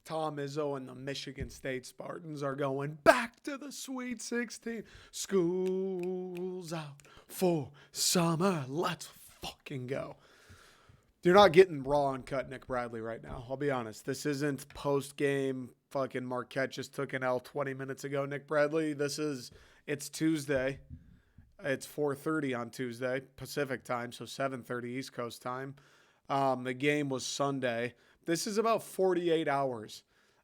Tom Izzo and the Michigan State Spartans are going back to the Sweet 16. School's out for summer. Let's fucking go. You're not getting raw and cut Nick Bradley right now. I'll be honest. This isn't post-game fucking Marquette just took an L 20 minutes ago, Nick Bradley. It's Tuesday. It's 4:30 on Tuesday, Pacific time, so 7:30 East Coast time. The game was Sunday. This is about 48 hours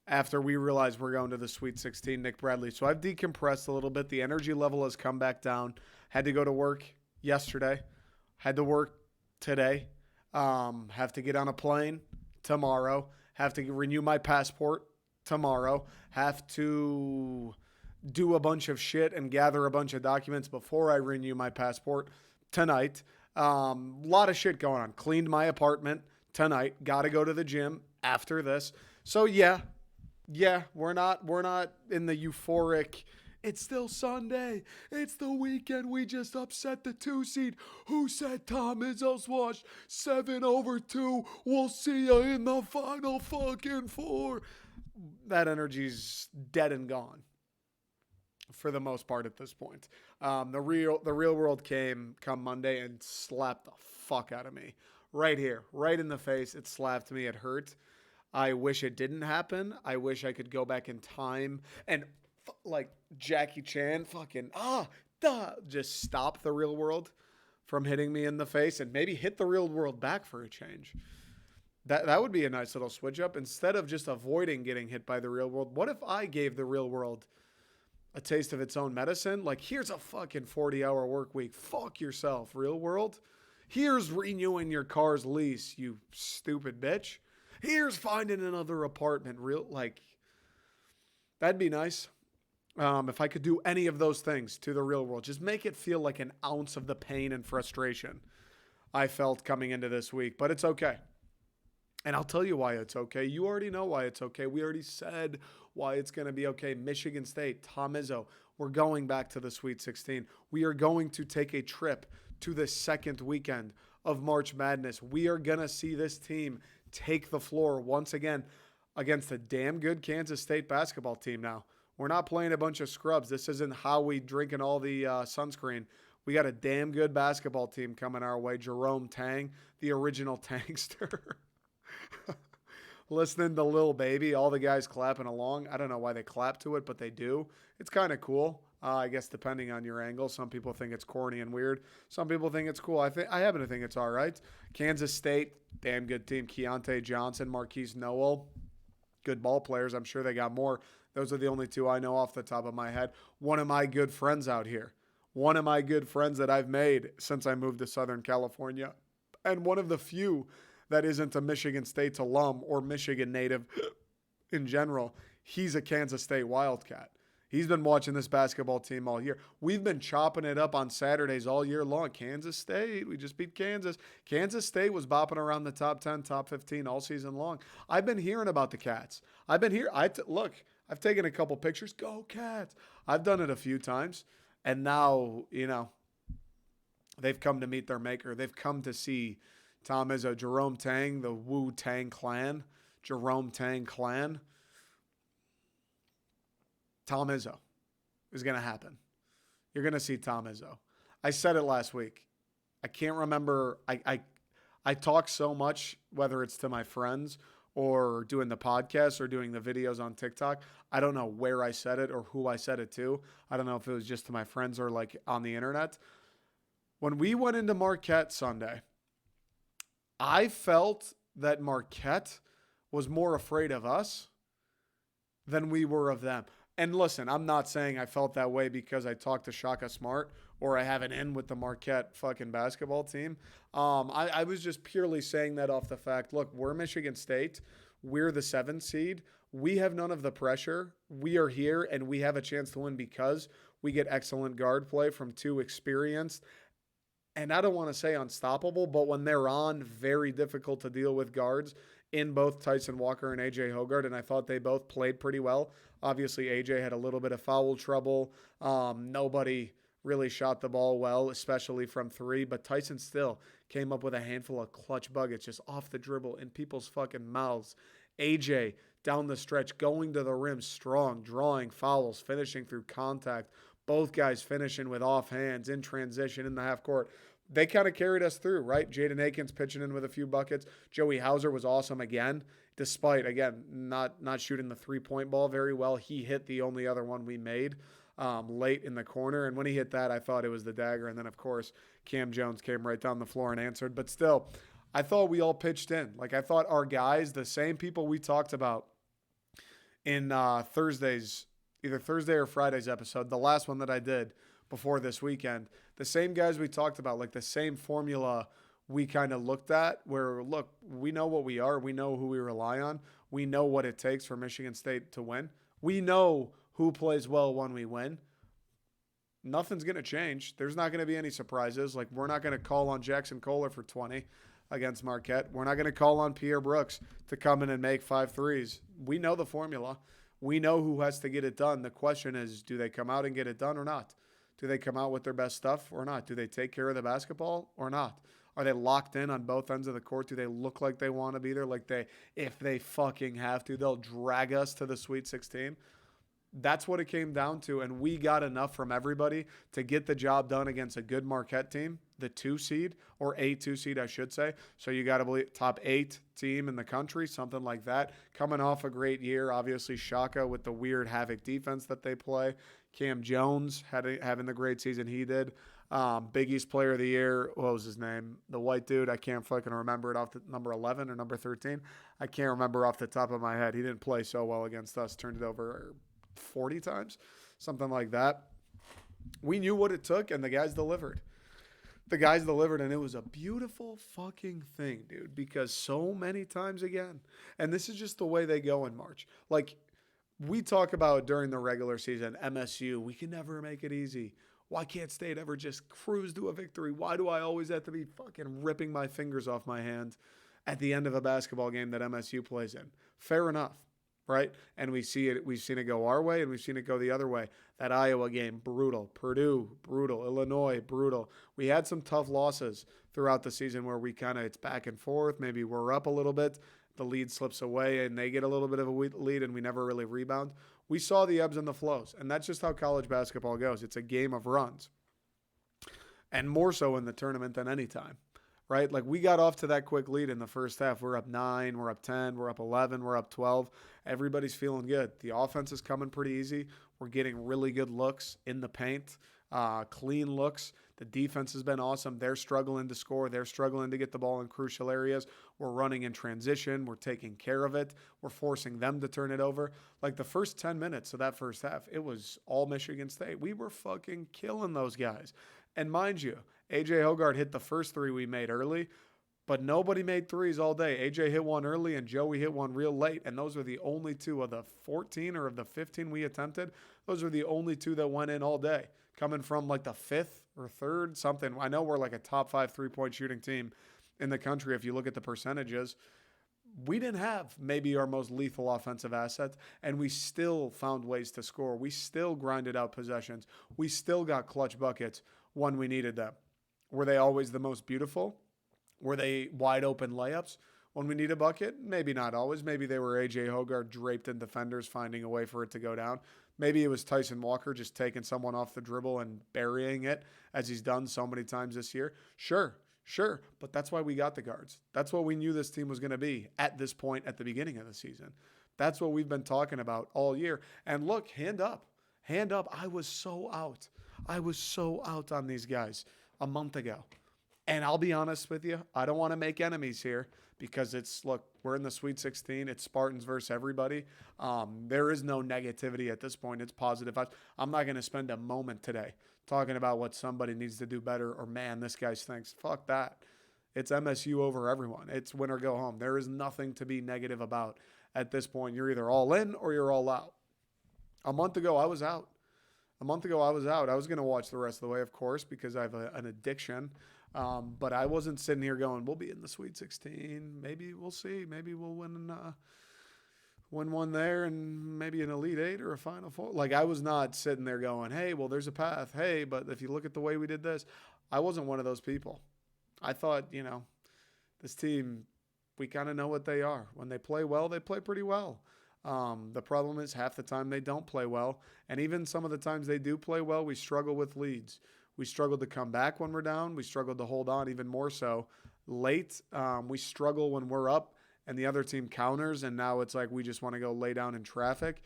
after we realized we're going to the Sweet 16, Nick Bradley. So I've decompressed a little bit. The energy level has come back down. Had to go to work yesterday. Had to work today. Have to get on a plane tomorrow. Have to renew my passport tomorrow. Have to do a bunch of shit and gather a bunch of documents before I renew my passport tonight. Lot of shit going on. Cleaned my apartment tonight. Got to go to the gym after this. So yeah, we're not in the euphoric. It's still Sunday. It's the weekend. We just upset the 2 seed. Who said Tom Izzo's washed 7/2? We'll see you in the final fucking four. That energy's dead and gone for the most part at this point. The real world come Monday and slapped the fuck out of me. Right here, right in the face. It slapped me. It hurt. I wish it didn't happen. I wish I could go back in time and like Jackie Chan just stop the real world from hitting me in the face and maybe hit the real world back for a change. That would be a nice little switch up. Instead of just avoiding getting hit by the real world, what if I gave the real world a taste of its own medicine? Like, here's a fucking 40-hour work week. Fuck yourself, real world. Here's renewing your car's lease, you stupid bitch. Here's finding another apartment. That'd be nice. If I could do any of those things to the real world, just make it feel like an ounce of the pain and frustration I felt coming into this week. But it's okay. And I'll tell you why it's okay. You already know why it's okay. We already said why it's going to be okay. Michigan State, Tom Izzo, we're going back to the Sweet 16. We are going to take a trip to the second weekend of March Madness. We are going to see this team take the floor once again against a damn good Kansas State basketball team now. We're not playing a bunch of scrubs. This isn't how we drinking all the sunscreen. We got a damn good basketball team coming our way. Jerome Tang, the original Tangster. Listening to Lil Baby, all the guys clapping along. I don't know why they clap to it, but they do. It's kind of cool. I guess depending on your angle. Some people think it's corny and weird. Some people think it's cool. I happen to think it's all right. Kansas State, damn good team. Keontae Johnson, Marquise Noel, good ball players. I'm sure they got more. Those are the only two I know off the top of my head. One of my good friends out here. One of my good friends that I've made since I moved to Southern California. And one of the few that isn't a Michigan State alum or Michigan native in general. He's a Kansas State Wildcat. He's been watching this basketball team all year. We've been chopping it up on Saturdays all year long. Kansas State, we just beat Kansas. Kansas State was bopping around the top 10, top 15 all season long. I've been hearing about the Cats. I've been here. Look, I've taken a couple pictures. Go Cats. I've done it a few times. And now, they've come to meet their maker. They've come to see Tom Izzo, Jerome Tang, the Wu-Tang Clan. Jerome Tang Clan. Tom Izzo is going to happen. You're going to see Tom Izzo. I said it last week. I can't remember. I talk so much, whether it's to my friends or doing the podcast or doing the videos on TikTok. I don't know where I said it or who I said it to. I don't know if it was just to my friends or like on the internet. When we went into Marquette Sunday, I felt that Marquette was more afraid of us than we were of them. And listen, I'm not saying I felt that way because I talked to Shaka Smart or I have an in with the Marquette fucking basketball team. I was just purely saying that off the fact, look, we're Michigan State. We're the 7th seed. We have none of the pressure. We are here and we have a chance to win because we get excellent guard play from two experienced, and I don't want to say unstoppable, but when they're on, very difficult to deal with guards in both Tyson Walker and A.J. Hoggard, and I thought they both played pretty well. Obviously, A.J. had a little bit of foul trouble. Nobody really shot the ball well, especially from three, but Tyson still came up with a handful of clutch buckets just off the dribble in people's fucking mouths. A.J., down the stretch, going to the rim strong, drawing fouls, finishing through contact. Both guys finishing with offhands in transition in the half court. They kind of carried us through, right? Jaden Akins pitching in with a few buckets. Joey Hauser was awesome again, despite, again, not shooting the three-point ball very well. He hit the only other one we made late in the corner. And when he hit that, I thought it was the dagger. And then, of course, Cam Jones came right down the floor and answered. But still, I thought we all pitched in. Like, I thought our guys, the same people we talked about in Thursday's, either Thursday or Friday's episode, the last one that I did before this weekend, the same guys we talked about, like the same formula we kind of looked at where, look, we know what we are. We know who we rely on. We know what it takes for Michigan State to win. We know who plays well when we win. Nothing's going to change. There's not going to be any surprises. Like, we're not going to call on Jackson Kohler for 20 against Marquette. We're not going to call on Pierre Brooks to come in and make 5 threes. We know the formula. We know who has to get it done. The question is, do they come out and get it done or not? Do they come out with their best stuff or not? Do they take care of the basketball or not? Are they locked in on both ends of the court? Do they look like they want to be there? Like, if they fucking have to, they'll drag us to the Sweet 16. That's what it came down to, and we got enough from everybody to get the job done against a good Marquette team, the 2 seed, or a 2 seed, I should say. So you got to believe top 8 team in the country, something like that. Coming off a great year, obviously Shaka with the weird havoc defense that they play. Cam Jones having the great season he did. Big East Player of the Year, what was his name? The white dude, I can't fucking remember it off the number 11 or number 13. I can't remember off the top of my head. He didn't play so well against us, turned it over 40 times, something like that. We knew what it took, and the guys delivered. And it was a beautiful fucking thing, dude, because so many times again, and this is just the way they go in March. Like, we talk about during the regular season, MSU, we can never make it easy. Why can't State ever just cruise to a victory? Why do I always have to be fucking ripping my fingers off my hand at the end of a basketball game that MSU plays in? Fair enough. Right? And we've seen it go our way, and we've seen it go the other way. That Iowa game, brutal. Purdue, brutal. Illinois, brutal. We had some tough losses throughout the season where it's back and forth. Maybe we're up a little bit. The lead slips away, and they get a little bit of a lead, and we never really rebound. We saw the ebbs and the flows, and that's just how college basketball goes. It's a game of runs, and more so in the tournament than any time. Right? Like, we got off to that quick lead in the first half. We're up 9, we're up 10, we're up 11, we're up 12. Everybody's feeling good. The offense is coming pretty easy. We're getting really good looks in the paint, clean looks. The defense has been awesome. They're struggling to score. They're struggling to get the ball in crucial areas. We're running in transition. We're taking care of it. We're forcing them to turn it over. Like, the first 10 minutes of that first half, it was all Michigan State. We were fucking killing those guys. And mind you, A.J. Hoggard hit the first 3 we made early, but nobody made threes all day. A.J. hit one early, and Joey hit one real late, and those were the only 2 of the 14 or of the 15 we attempted. Those were the only 2 that went in all day, coming from like the 5th or 3rd, something. I know we're like a top 5 3-point shooting team in the country if you look at the percentages. We didn't have maybe our most lethal offensive asset, and we still found ways to score. We still grinded out possessions. We still got clutch buckets when we needed them. Were they always the most beautiful? Were they wide open layups when we need a bucket? Maybe not always. Maybe they were A.J. Hoggard draped in defenders finding a way for it to go down. Maybe it was Tyson Walker just taking someone off the dribble and burying it as he's done so many times this year. Sure. But that's why we got the guards. That's what we knew this team was going to be at this point at the beginning of the season. That's what we've been talking about all year. And look, hand up. I was so out on these guys a month ago. And I'll be honest with you, I don't want to make enemies here because we're in the Sweet 16. It's Spartans versus everybody. There is no negativity at this point. It's positive. I'm not going to spend a moment today talking about what somebody needs to do better or, man, this guy stinks. Fuck that. It's MSU over everyone. It's win or go home. There is nothing to be negative about at this point. You're either all in or you're all out. A month ago, I was out. I was going to watch the rest of the way, of course, because I have an addiction. But I wasn't sitting here going, we'll be in the Sweet 16. Maybe we'll see. Maybe we'll win one there and maybe an Elite 8 or a Final Four. Like, I was not sitting there going, hey, well, there's a path. Hey, but if you look at the way we did this, I wasn't one of those people. I thought, this team, we kind of know what they are. When they play well, they play pretty well. The problem is half the time they don't play well. And even some of the times they do play well, we struggle with leads. We struggle to come back when we're down. We struggle to hold on even more so late. We struggle when we're up and the other team counters. And now it's like we just want to go lay down in traffic.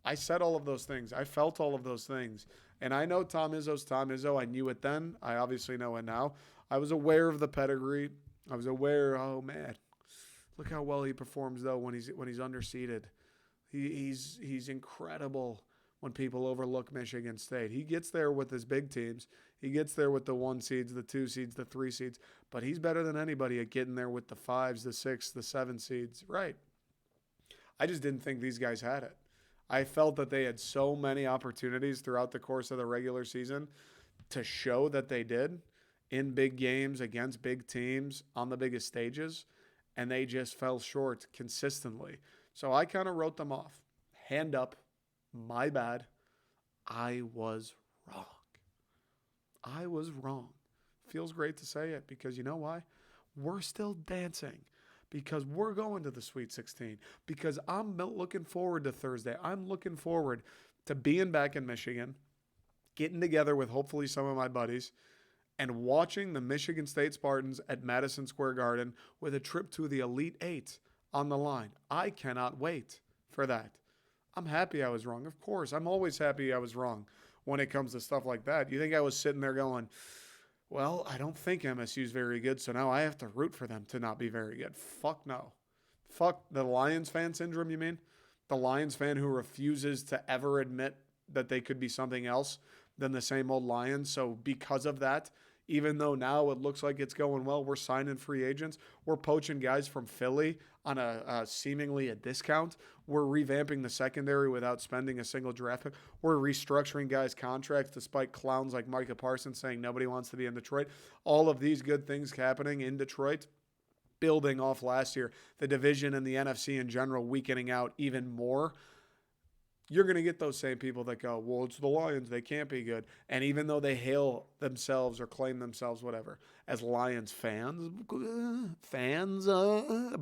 I said all of those things. I felt all of those things. And I know Tom Izzo's Tom Izzo. I knew it then. I obviously know it now. I was aware of the pedigree. I was aware, oh man, look how well he performs though when he's underseeded. He's incredible when people overlook Michigan State. He gets there with his big teams. He gets there with the 1 seeds, the 2 seeds, the 3 seeds. But he's better than anybody at getting there with the 5s, the 6, the 7 seeds. Right. I just didn't think these guys had it. I felt that they had so many opportunities throughout the course of the regular season to show that they did in big games against big teams on the biggest stages, and they just fell short consistently. So I kind of wrote them off. Hand up, my bad. I was wrong. I was wrong. Feels great to say it because you know why? We're still dancing. Because we're going to the Sweet 16. Because I'm looking forward to Thursday. I'm looking forward to being back in Michigan, getting together with hopefully some of my buddies, and watching the Michigan State Spartans at Madison Square Garden with a trip to the Elite Eight on the line. I cannot wait for that. I'm happy I was wrong. Of course, I'm always happy I was wrong when it comes to stuff like that. You think I was sitting there going, well, I don't think MSU's very good, so now I have to root for them to not be very good. Fuck no. Fuck the Lions fan syndrome, you mean? The Lions fan who refuses to ever admit that they could be something else than the same old Lions. So because of that, even though now it looks like it's going well, we're signing free agents. We're poaching guys from Philly on a seemingly a discount. We're revamping the secondary without spending a single draft pick. We're restructuring guys' contracts despite clowns like Micah Parsons saying nobody wants to be in Detroit. All of these good things happening in Detroit, building off last year, the division and the NFC in general weakening out even more. You're going to get those same people that go, well, it's the Lions. They can't be good. And even though they hail themselves or claim themselves, whatever, as Lions fans,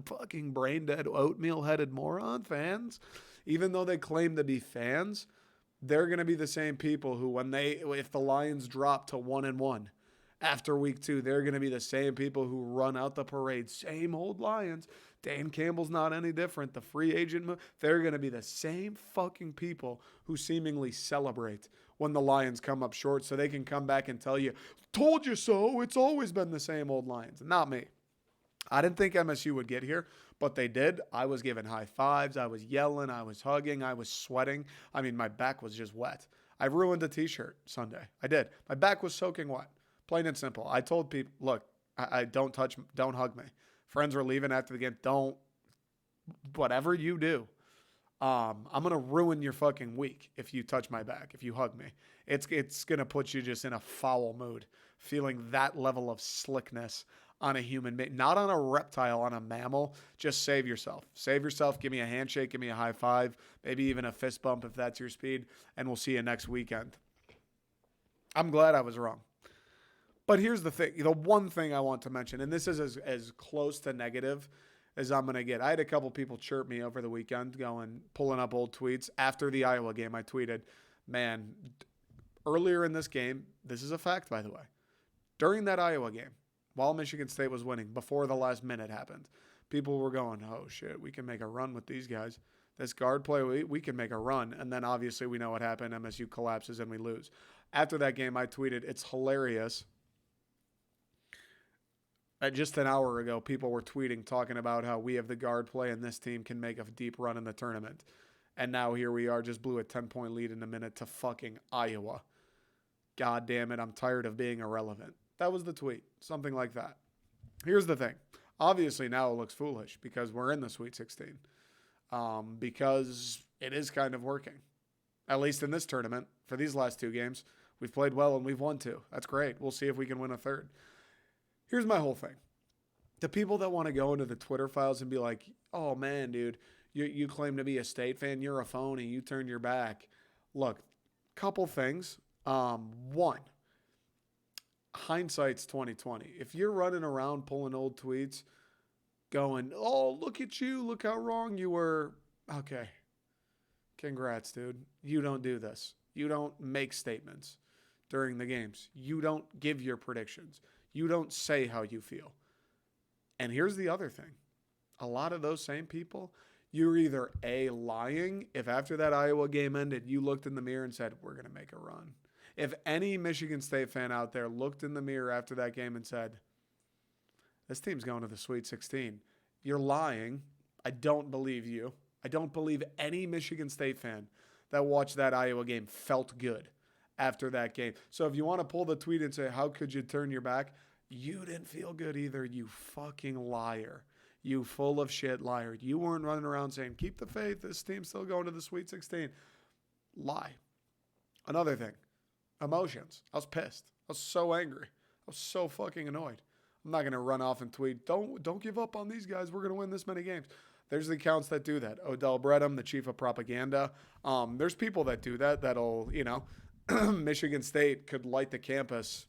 fucking brain-dead, oatmeal-headed moron fans, even though they claim to be fans, they're going to be the same people who if the Lions drop to 1-1 after week 2, they're going to be the same people who run out the parade. Same old Lions. Dan Campbell's not any different. The free agent move, they're going to be the same fucking people who seemingly celebrate when the Lions come up short so they can come back and tell you, told you so. It's always been the same old Lions. Not me. I didn't think MSU would get here, but they did. I was giving high fives. I was yelling. I was hugging. I was sweating. I mean, my back was just wet. I ruined a t-shirt Sunday. I did. My back was soaking wet. Plain and simple. I told people, look, I don't hug me. Friends were leaving after the game. Whatever you do, I'm going to ruin your fucking week if you touch my back, if you hug me. It's going to put you just in a foul mood, feeling that level of slickness on a human being, not on a reptile, on a mammal. Just save yourself. Save yourself. Give me a handshake. Give me a high five. Maybe even a fist bump if that's your speed. And we'll see you next weekend. I'm glad I was wrong. But here's the thing. The one thing I want to mention, and this is as close to negative as I'm going to get. I had a couple people chirp me over the weekend pulling up old tweets. After the Iowa game, I tweeted, man, earlier in this game, this is a fact, by the way, during that Iowa game, while Michigan State was winning, before the last minute happened, people were going, oh, shit, we can make a run with these guys. This guard play, we can make a run. And then obviously we know what happened. MSU collapses and we lose. After that game, I tweeted, it's hilarious. Just an hour ago, people were tweeting, talking about how we have the guard play and this team can make a deep run in the tournament. And now here we are, just blew a 10-point lead in a minute to fucking Iowa. God damn it, I'm tired of being irrelevant. That was the tweet, something like that. Here's the thing. Obviously now it looks foolish because we're in the Sweet 16. Because it is kind of working. At least in this tournament, for these last 2 games, we've played well and we've won 2. That's great. We'll see if we can win a third. Here's my whole thing. The people that want to go into the Twitter files and be like, oh, man, dude, you claim to be a State fan. You're a phony. You turned your back. Look, couple things. One, hindsight's 2020. If you're running around pulling old tweets, going, oh, look at you. Look how wrong you were. Okay. Congrats, dude. You don't do this. You don't make statements during the games. You don't give your predictions. You don't say how you feel. And here's the other thing. A lot of those same people, you're either A, lying, if after that Iowa game ended, you looked in the mirror and said, we're going to make a run. If any Michigan State fan out there looked in the mirror after that game and said, this team's going to the Sweet 16, you're lying. I don't believe you. I don't believe any Michigan State fan that watched that Iowa game felt good after that game. So if you want to pull the tweet and say, how could you turn your back? You didn't feel good either, you fucking liar. You full of shit liar. You weren't running around saying, keep the faith, this team's still going to the Sweet 16. Lie. Another thing, emotions. I was pissed. I was so angry. I was so fucking annoyed. I'm not going to run off and tweet, don't give up on these guys. We're going to win this many games. There's the accounts that do that. Odell Bredum, the chief of propaganda. There's people that do that that'll, Michigan State could light the campus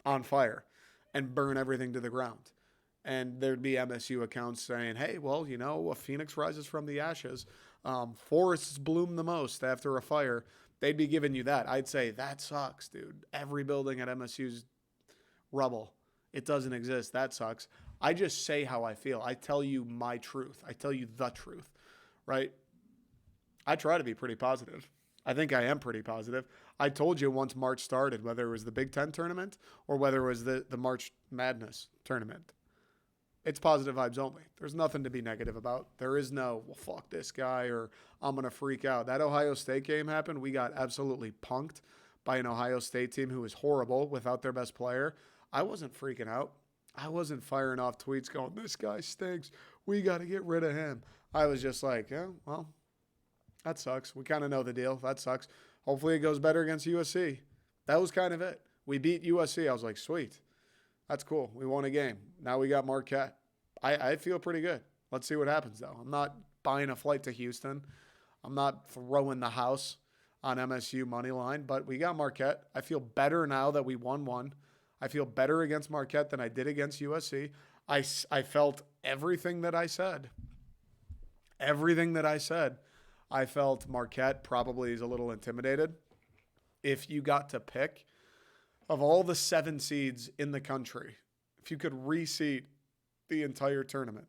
on fire and burn everything to the ground. And there'd be MSU accounts saying, hey, well, a phoenix rises from the ashes. Forests bloom the most after a fire. They'd be giving you that. I'd say, that sucks, dude. Every building at MSU's rubble. It doesn't exist. That sucks. I just say how I feel. I tell you my truth. I tell you the truth, right? I try to be pretty positive. I think I am pretty positive. I told you once March started, whether it was the Big Ten tournament or whether it was the March Madness tournament. It's positive vibes only. There's nothing to be negative about. There is no, well, fuck this guy or I'm going to freak out. That Ohio State game happened. We got absolutely punked by an Ohio State team who was horrible without their best player. I wasn't freaking out. I wasn't firing off tweets going, this guy stinks. We got to get rid of him. I was just like, yeah, well, that sucks. We kind of know the deal. That sucks. Hopefully it goes better against USC. That was kind of it. We beat USC. I was like, sweet. That's cool. We won a game. Now we got Marquette. I feel pretty good. Let's see what happens, though. I'm not buying a flight to Houston. I'm not throwing the house on MSU money line, but we got Marquette. I feel better now that we won one. I feel better against Marquette than I did against USC. I felt everything that I said. Everything that I said. I felt Marquette probably is a little intimidated. If you got to pick, of all the 7 seeds in the country, if you could reseed the entire tournament,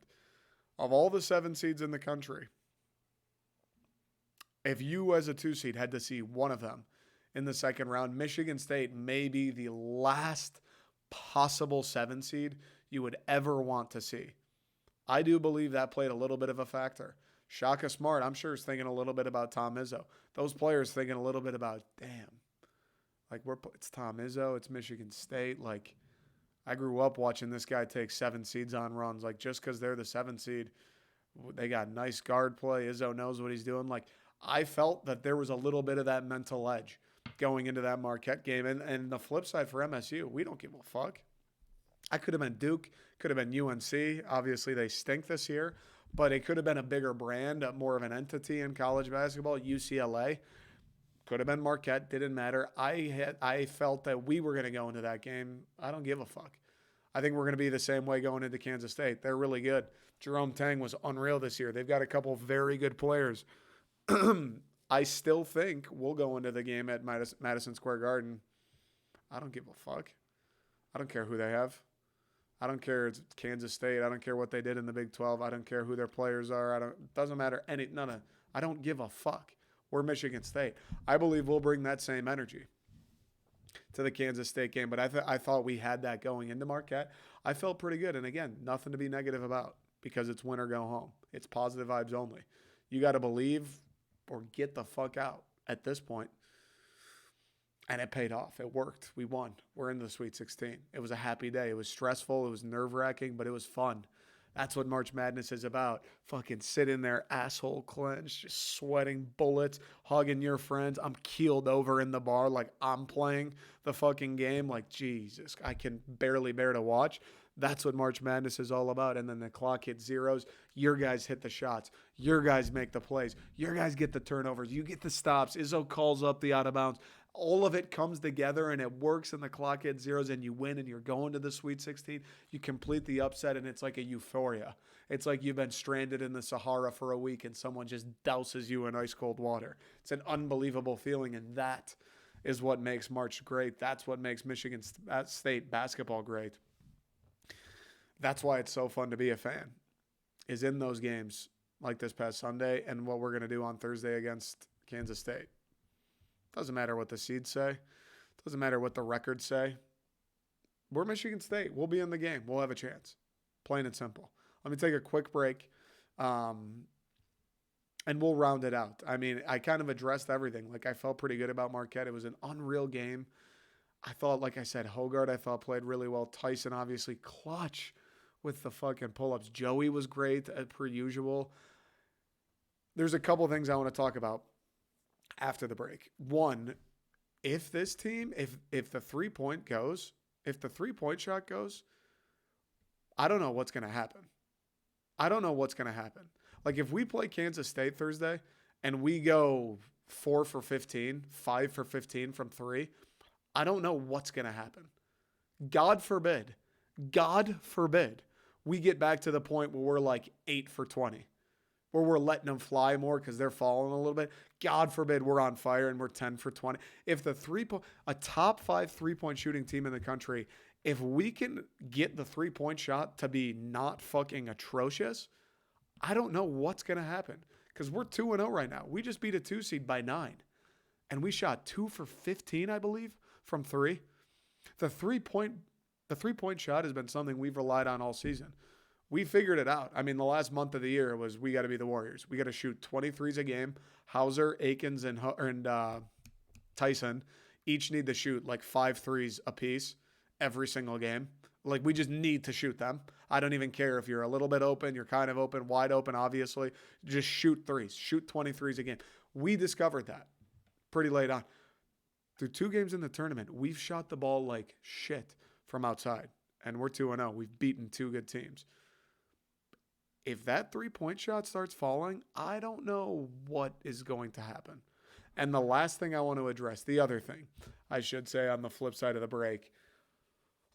of all the 7 seeds in the country, if you as a 2 seed had to see one of them in the second round, Michigan State may be the last possible 7 seed you would ever want to see. I do believe that played a little bit of a factor. Shaka Smart, I'm sure, is thinking a little bit about Tom Izzo. Those players thinking a little bit about, damn, like it's Tom Izzo, it's Michigan State. Like, I grew up watching this guy take 7 seeds on runs. Like, just because they're the 7 seed, they got nice guard play. Izzo knows what he's doing. Like, I felt that there was a little bit of that mental edge going into that Marquette game. And the flip side for MSU, we don't give a fuck. I could have been Duke, could have been UNC. Obviously, they stink this year, but it could have been a bigger brand, more of an entity in college basketball. UCLA could have been Marquette, didn't matter. I felt that we were going to go into that game. I don't give a fuck. I think we're going to be the same way going into Kansas State. They're really good. Jerome Tang was unreal this year. They've got a couple very good players. I still think we'll go into the game at Madison Square Garden. I don't give a fuck. I don't care who they have. I don't care. It's Kansas State. I don't care what they did in the Big 12. I don't care who their players are. It doesn't matter. I don't give a fuck. We're Michigan State. I believe we'll bring that same energy to the Kansas State game. But I thought we had that going into Marquette. I felt pretty good. And again, nothing to be negative about because it's win or go home. It's positive vibes only. You got to believe or get the fuck out at this point. And it paid off. It worked. We won. We're in the Sweet 16. It was a happy day. It was stressful. It was nerve-wracking, but it was fun. That's what March Madness is about. Fucking sitting there, asshole clenched, just sweating bullets, hugging your friends. I'm keeled over in the bar like I'm playing the fucking game. Like, Jesus, I can barely bear to watch. That's what March Madness is all about. And then the clock hits zeros. Your guys hit the shots. Your guys make the plays. Your guys get the turnovers. You get the stops. Izzo calls up the out of bounds. all of it comes together and it works and the clock hits zeros and you win and you're going to the Sweet 16. You complete the upset and it's like a euphoria. It's like you've been stranded in the Sahara for a week and someone just douses you in ice cold water. It's an unbelievable feeling, and that is what makes March great. That's what makes Michigan State basketball great. That's why it's so fun to be a fan, is in those games like this past Sunday and what we're going to do on Thursday against Kansas State. Doesn't matter what the seeds say. Doesn't matter what the records say. We're Michigan State. We'll be in the game. We'll have a chance. Plain and simple. Let me take a quick break, and we'll round it out. I mean, I kind of addressed everything. Like, I felt pretty good about Marquette. It was an unreal game. I thought, like I said, Hoggard, I thought, played really well. Tyson, obviously, clutch with the fucking pull-ups. Joey was great, as per usual. There's a couple things I want to talk about after the break. One, if this team, if the 3-point goes, if the 3-point shot goes, I don't know what's going to happen. I don't know what's going to happen. Like, if we play Kansas State Thursday and we go 4 for 15, 5 for 15 from 3, I don't know what's going to happen. God forbid we get back to the point where we're like 8 for 20, where we're letting them fly more because they're falling a little bit. God forbid we're on fire and we're 10 for 20. If a top 5 3-point shooting team in the country, if we can get the 3-point shot to be not fucking atrocious, I don't know what's going to happen, because we're 2-0 right now. We just beat a 2 seed by 9, and we shot 2 for 15, I believe, from 3. The 3-point shot has been something we've relied on all season. We figured it out. I mean, the last month of the year was, we got to be the Warriors. We got to shoot 23s a game. Hauser, Akins, and Tyson each need to shoot like 5 threes apiece every single game. Like, we just need to shoot them. I don't even care if you're a little bit open, you're kind of open, wide open, obviously. Just shoot threes. Shoot 23s a game. We discovered that pretty late on. Through 2 games in the tournament, we've shot the ball like shit from outside, and we're 2-0. We've beaten 2 good teams. If that 3-point shot starts falling, I don't know what is going to happen. And the last thing I want to address, the other thing I should say on the flip side of the break,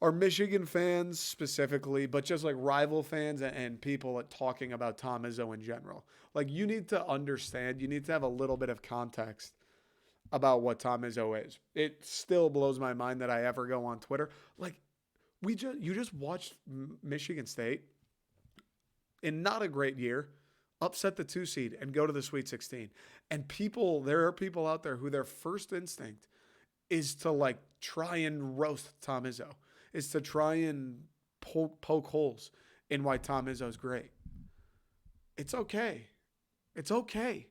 are Michigan fans specifically, but just like rival fans and people talking about Tom Izzo in general. Like, you need to understand, you need to have a little bit of context about what Tom Izzo is. It still blows my mind that I ever go on Twitter. Like, you just watched Michigan State in not a great year upset the 2 seed and go to the Sweet 16. And there are people out there who their first instinct is to like try and roast Tom Izzo, is to try and poke holes in why Tom Izzo's great. It's okay. It's okay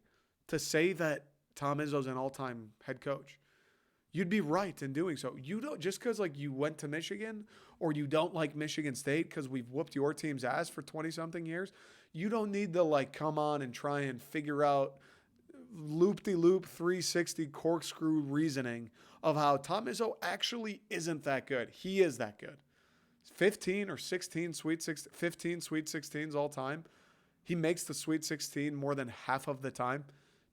to say that Tom Izzo's an all-time head coach. You'd be right in doing so. You don't, just because like you went to Michigan or you don't like Michigan State because we've whooped your team's ass for 20-something years, you don't need to like come on and try and figure out loop-de-loop 360 corkscrew reasoning of how Tom Izzo actually isn't that good. He is that good. 15 or 16 15 Sweet 16s all time. He makes the Sweet 16 more than half of the time.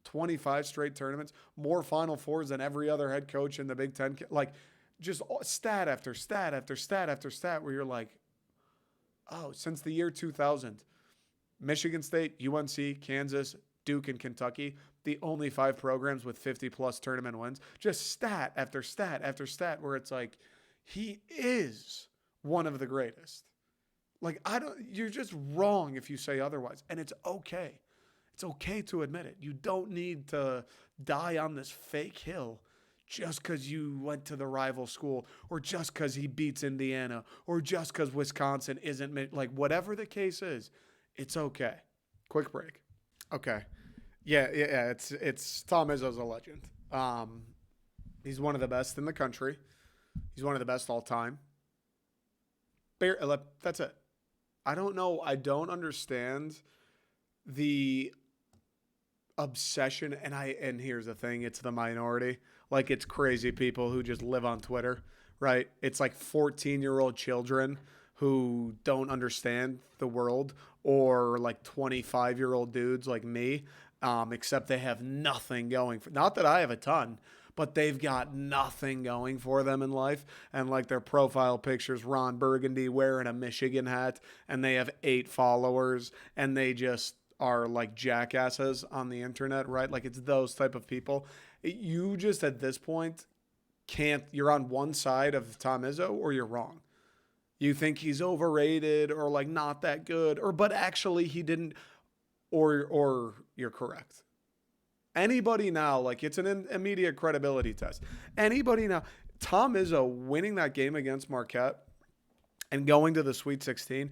25 straight tournaments, more Final Fours than every other head coach in the Big Ten. Like, just stat after stat after stat after stat where you're like, oh, since the year 2000, Michigan State, UNC, Kansas, Duke, and Kentucky, the only 5 programs with 50-plus tournament wins. Just stat after stat after stat where it's like, he is one of the greatest. Like, you're just wrong if you say otherwise, and it's okay. It's okay to admit it. You don't need to die on this fake hill just because you went to the rival school, or just because he beats Indiana, or just because Wisconsin isn't, like, whatever the case is, it's okay. Quick break. Okay. Yeah, it's Tom Izzo's a legend. He's one of the best in the country. He's one of the best all time. That's it. I don't know. I don't understand the obsession, and here's the thing, it's the minority. Like, it's crazy people who just live on Twitter, right? It's like 14-year-old children who don't understand the world, or like 25-year-old dudes like me, except they have nothing going for. Not that I have a ton, but they've got nothing going for them in life. And like their profile pictures, Ron Burgundy wearing a Michigan hat, and they have 8 followers, and they just are like jackasses on the internet, right? Like it's those type of people. You just at this point you're on one side of Tom Izzo or you're wrong. You think he's overrated or like not that good, or but actually he didn't, or you're correct. Anybody now, like it's an immediate credibility test. Anybody now, Tom Izzo winning that game against Marquette and going to the Sweet 16,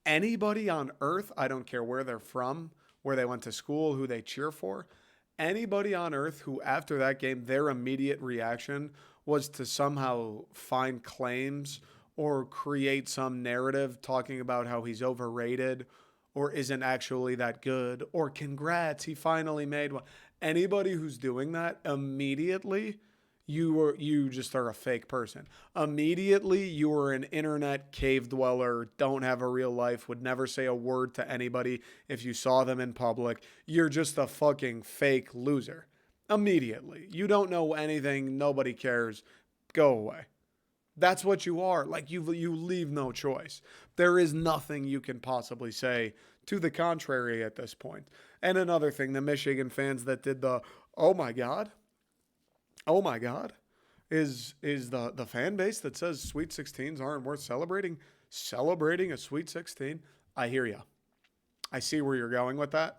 anybody on earth, I don't care where they're from, where they went to school, who they cheer for, anybody on earth who after that game, their immediate reaction was to somehow find claims or create some narrative talking about how he's overrated or isn't actually that good, or congrats, he finally made one. Anybody who's doing that, immediately you just are a fake person. Immediately you are an internet cave dweller, don't have a real life, would never say a word to anybody if you saw them in public. You're just a fucking fake loser. Immediately. You don't know anything, nobody cares. Go away. That's what you are. Like you leave no choice. There is nothing you can possibly say to the contrary at this point. And another thing, the Michigan fans that did the oh my god is the fan base that says Sweet 16s aren't worth celebrating a Sweet 16. I hear you. I see where you're going with that.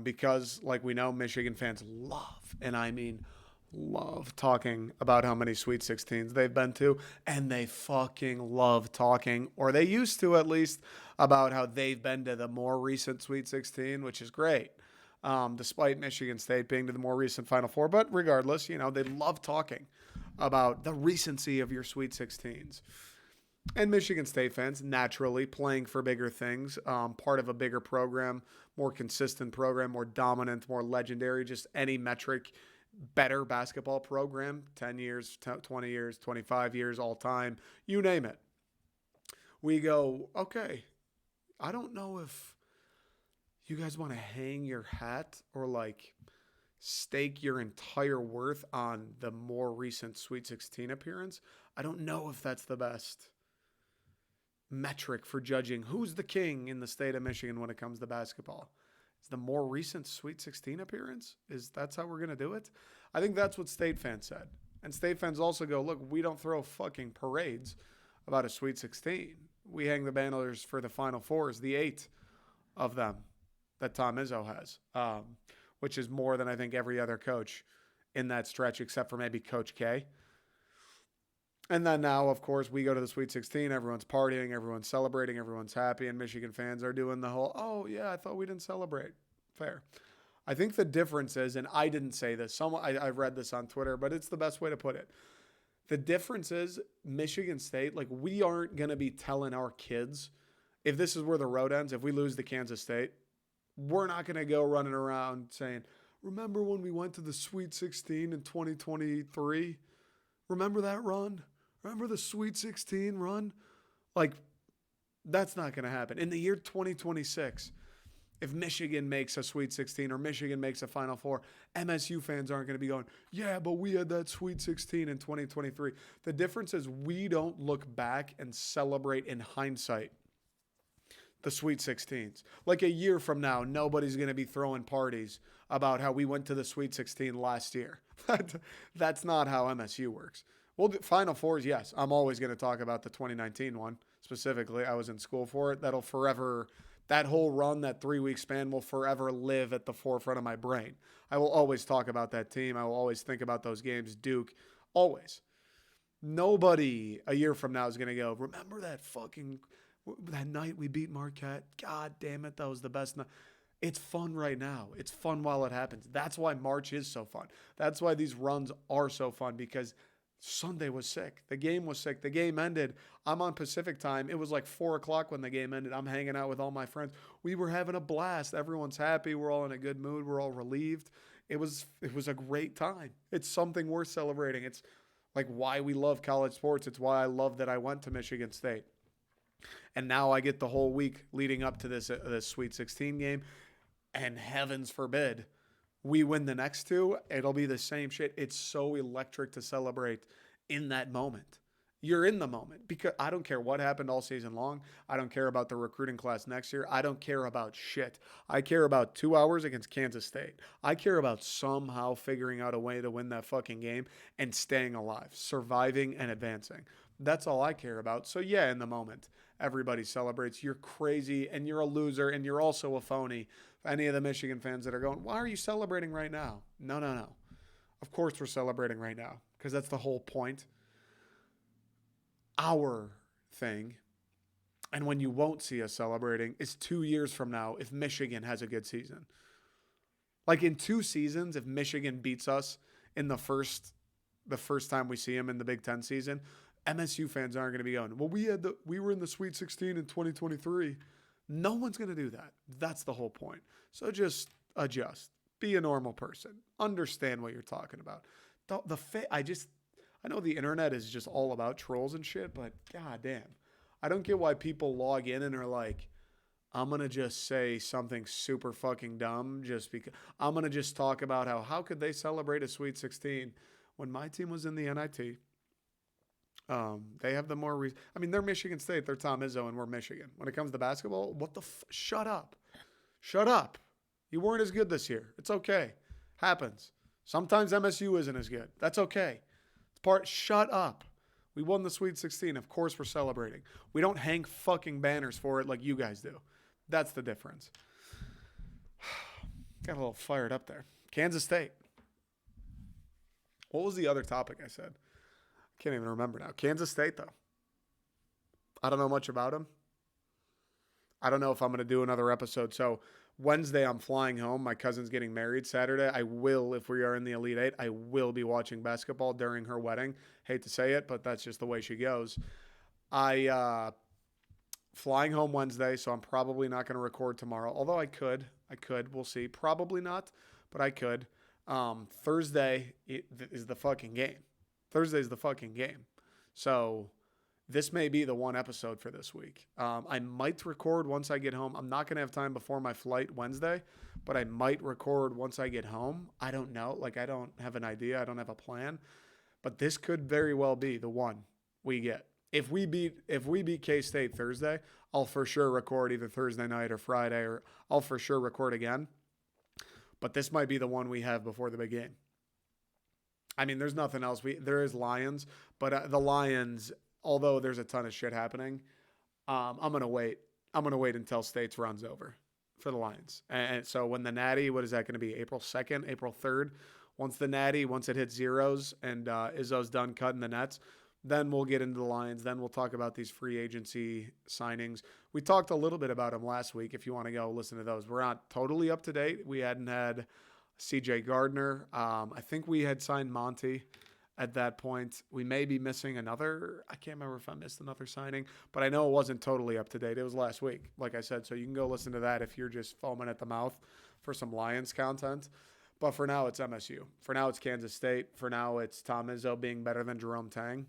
Because like we know, Michigan fans love, and I mean love talking about how many Sweet 16s they've been to, and they fucking love talking, or they used to at least, about how they've been to the more recent Sweet 16, which is great, despite Michigan State being to the more recent Final Four. But regardless, they love talking about the recency of your Sweet 16s. And Michigan State fans, naturally playing for bigger things, part of a bigger program, more consistent program, more dominant, more legendary, just any metric, better basketball program, 10 years, 20 years, 25 years, all time, you name it. We go, okay, I don't know if you guys want to hang your hat or like stake your entire worth on the more recent Sweet 16 appearance. I don't know if that's the best metric for judging who's the king in the state of Michigan when it comes to basketball. Is the more recent Sweet 16 appearance? That's how we're going to do it? I think that's what State fans said. And State fans also go, look, we don't throw fucking parades about a Sweet 16. We hang the banners for the Final Fours, the 8 of them that Tom Izzo has, which is more than I think every other coach in that stretch except for maybe Coach K. And then now, of course, we go to the Sweet 16. Everyone's partying. Everyone's celebrating. Everyone's happy. And Michigan fans are doing the whole, oh, yeah, I thought we didn't celebrate. Fair. I think the difference is, and I didn't say this, I read this on Twitter, but it's the best way to put it. The difference is Michigan State, like we aren't going to be telling our kids, if this is where the road ends, if we lose to Kansas State, we're not going to go running around saying, remember when we went to the Sweet 16 in 2023? Remember that run? Remember the Sweet 16 run? Like, that's not going to happen. In the year 2026, if Michigan makes a Sweet 16 or Michigan makes a Final Four, MSU fans aren't going to be going, yeah, but we had that Sweet 16 in 2023. The difference is we don't look back and celebrate in hindsight the Sweet 16s. Like a year from now, nobody's going to be throwing parties about how we went to the Sweet 16 last year. That's not how MSU works. Well, the Final Fours, yes. I'm always going to talk about the 2019 one specifically. I was in school for it. That'll forever, that whole run, that 3-week span will forever live at the forefront of my brain. I will always talk about that team. I will always think about those games. Duke, always. Nobody a year from now is going to go, remember that night we beat Marquette? God damn it, that was the best night. It's fun right now. It's fun while it happens. That's why March is so fun. That's why these runs are so fun, because Sunday was sick. The game was sick. The game ended. I'm on Pacific time. It was like 4 o'clock when the game ended. I'm hanging out with all my friends. We were having a blast. Everyone's happy. We're all in a good mood. We're all relieved. It was a great time. It's something worth celebrating. It's like why we love college sports. It's why I love that I went to Michigan State. And now I get the whole week leading up to this Sweet 16 game. And heavens forbid We win the next two, it'll be the same shit. It's so electric to celebrate in that moment. You're in the moment because I don't care what happened all season long. I don't care about the recruiting class next year. I don't care about shit. I care about 2 hours against Kansas State. I care about somehow figuring out a way to win that fucking game and staying alive, surviving and advancing. That's all I care about. So, yeah, in the moment, everybody celebrates. You're crazy and you're a loser and you're also a phony. Any of the Michigan fans that are going, why are you celebrating right now? No, no, no. Of course we're celebrating right now because that's the whole point. Our thing, and when you won't see us celebrating, is 2 years from now if Michigan has a good season. Like in 2 seasons, if Michigan beats us in the first time we see them in the Big Ten season, MSU fans aren't going to be going, well, we were in the Sweet 16 in 2023. No one's going to do that. That's the whole point. So just adjust. Be a normal person. Understand what you're talking about. I know the internet is just all about trolls and shit, but goddamn, I don't get why people log in and are like, I'm going to just say something super fucking dumb just because I'm going to just talk about how could they celebrate a Sweet 16 when my team was in the NIT. They have the more, they're Michigan State, they're Tom Izzo, and we're Michigan. When it comes to basketball, shut up. Shut up. You weren't as good this year. It's okay. Happens. Sometimes MSU isn't as good. That's okay. Shut up. We won the Sweet 16. Of course we're celebrating. We don't hang fucking banners for it like you guys do. That's the difference. Got a little fired up there. Kansas State. What was the other topic I said? I can't even remember now. Kansas State, though. I don't know much about them. I don't know if I'm going to do another episode. So Wednesday, I'm flying home. My cousin's getting married. Saturday, if we are in the Elite Eight, I will be watching basketball during her wedding. Hate to say it, but that's just the way she goes. Flying home Wednesday, so I'm probably not going to record tomorrow. Although I could. We'll see. Probably not, but I could. Thursday is the fucking game. Thursday's the fucking game. So this may be the one episode for this week. I might record once I get home. I'm not going to have time before my flight Wednesday, but I might record once I get home. I don't know. I don't have an idea. I don't have a plan. But this could very well be the one we get. If we beat K-State Thursday, I'll for sure record either Thursday night or Friday, or I'll for sure record again. But this might be the one we have before the big game. There's nothing else. There is Lions, but the Lions, although there's a ton of shit happening, I'm going to wait. I'm going to wait until State's runs over for the Lions. And so when the Natty, what is that going to be? April 2nd, April 3rd? Once it hits zeros and Izzo's done cutting the nets, then we'll get into the Lions. Then we'll talk about these free agency signings. We talked a little bit about them last week. If you want to go listen to those, we're not totally up to date. We hadn't had CJ Gardner. I think we had signed Monty at that point. We may be missing another. I can't remember if I missed another signing, but I know it wasn't totally up to date. It was last week, like I said. So you can go listen to that if you're just foaming at the mouth for some Lions content. But for now, it's MSU. For now, it's Kansas State. For now, it's Tom Izzo being better than Jerome Tang.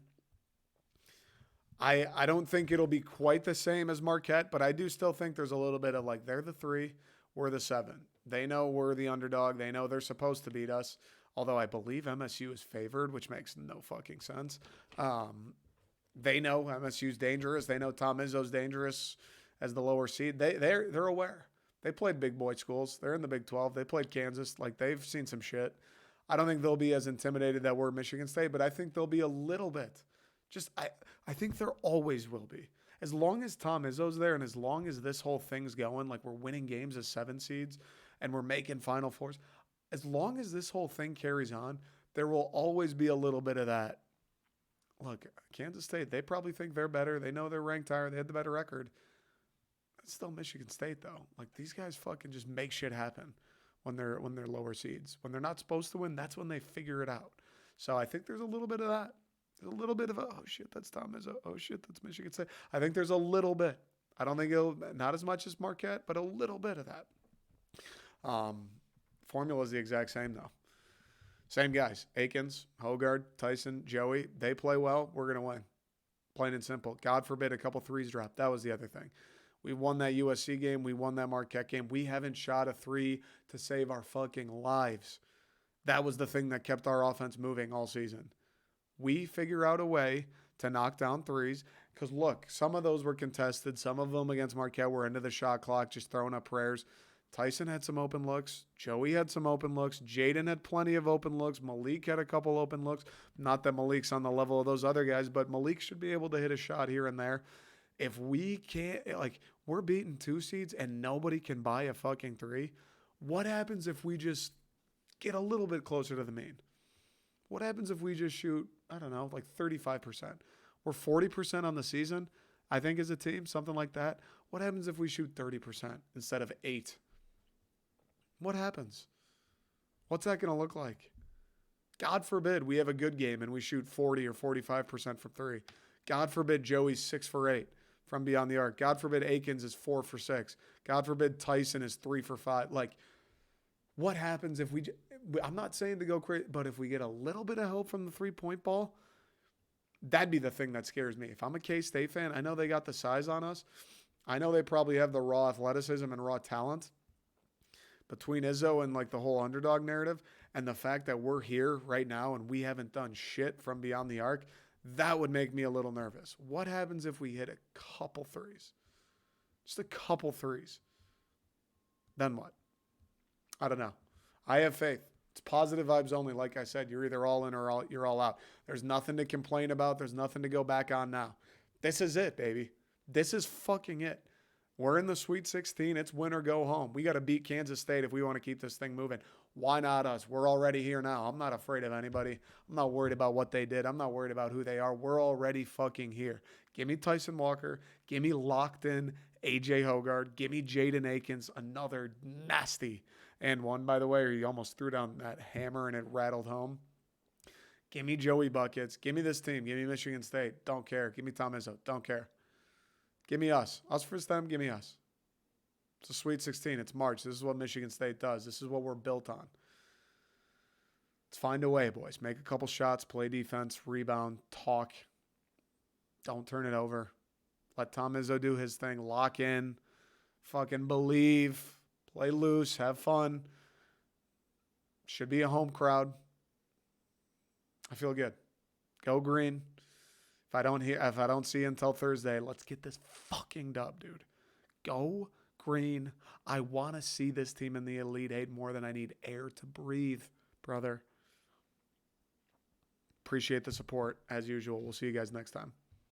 I don't think it'll be quite the same as Marquette, but I do still think there's a little bit of they're the 3, we're the 7. They know we're the underdog. They know they're supposed to beat us, although I believe MSU is favored, which makes no fucking sense. They know MSU's dangerous. They know Tom Izzo's dangerous as the lower seed. They're aware. They played big boy schools. They're in the Big 12. They played Kansas. They've seen some shit. I don't think they'll be as intimidated that we're Michigan State, but I think they'll be a little bit. I think there always will be. As long as Tom Izzo's there and as long as this whole thing's going, we're winning games as 7 seeds and we're making Final Fours, as long as this whole thing carries on, there will always be a little bit of that. Look, Kansas State, they probably think they're better. They know they're ranked higher. They had the better record. It's still Michigan State, though. These guys fucking just make shit happen when they're lower seeds. When they're not supposed to win, that's when they figure it out. So I think there's a little bit of that. There's a little bit of oh shit, that's Tom Izzo. Oh shit, that's Michigan State. I think there's a little bit. I don't think not as much as Marquette, but a little bit of that. Formula is the exact same, though. Same guys. Akins, Hogard, Tyson, Joey. They play well. We're going to win. Plain and simple. God forbid a couple threes drop. That was the other thing. We won that USC game. We won that Marquette game. We haven't shot a three to save our fucking lives. That was the thing that kept our offense moving all season. We figure out a way to knock down threes. Because, look, some of those were contested. Some of them against Marquette were into the shot clock, just throwing up prayers. Tyson had some open looks. Joey had some open looks. Jaden had plenty of open looks. Malik had a couple open looks. Not that Malik's on the level of those other guys, but Malik should be able to hit a shot here and there. If we can't, we're beating 2 seeds and nobody can buy a fucking 3, what happens if we just get a little bit closer to the mean? What happens if we just shoot, 35%? We're 40% on the season, I think, as a team, something like that. What happens if we shoot 30% instead of 8? What happens? What's that going to look like? God forbid we have a good game and we shoot 40 or 45% from 3. God forbid Joey's 6 for 8 from beyond the arc. God forbid Akins is 4 for 6. God forbid Tyson is 3 for 5. What happens if I'm not saying to go crazy, but if we get a little bit of help from the 3-point ball, that'd be the thing that scares me. If I'm a K-State fan, I know they got the size on us. I know they probably have the raw athleticism and raw talent. Between Izzo and the whole underdog narrative and the fact that we're here right now and we haven't done shit from beyond the arc, that would make me a little nervous. What happens if we hit a couple threes? Just a couple threes. Then what? I don't know. I have faith. It's positive vibes only. Like I said, you're either all in or you're all out. There's nothing to complain about. There's nothing to go back on now. This is it, baby. This is fucking it. We're in the Sweet 16. It's win or go home. We got to beat Kansas State if we want to keep this thing moving. Why not us? We're already here now. I'm not afraid of anybody. I'm not worried about what they did. I'm not worried about who they are. We're already fucking here. Give me Tyson Walker. Give me locked in AJ Hoggard. Give me Jaden Akins. Another nasty and one, by the way, or he almost threw down that hammer and it rattled home. Give me Joey Buckets. Give me this team. Give me Michigan State. Don't care. Give me Tom Izzo. Don't care. Give me us. Us versus them, give me us. It's a Sweet 16. It's March. This is what Michigan State does. This is what we're built on. Let's find a way, boys. Make a couple shots, play defense, rebound, talk. Don't turn it over. Let Tom Izzo do his thing. Lock in. Fucking believe. Play loose. Have fun. Should be a home crowd. I feel good. Go green. If I don't see you until Thursday, let's get this fucking dub, dude. Go green. I want to see this team in the Elite Eight more than I need air to breathe, brother. Appreciate the support as usual. We'll see you guys next time.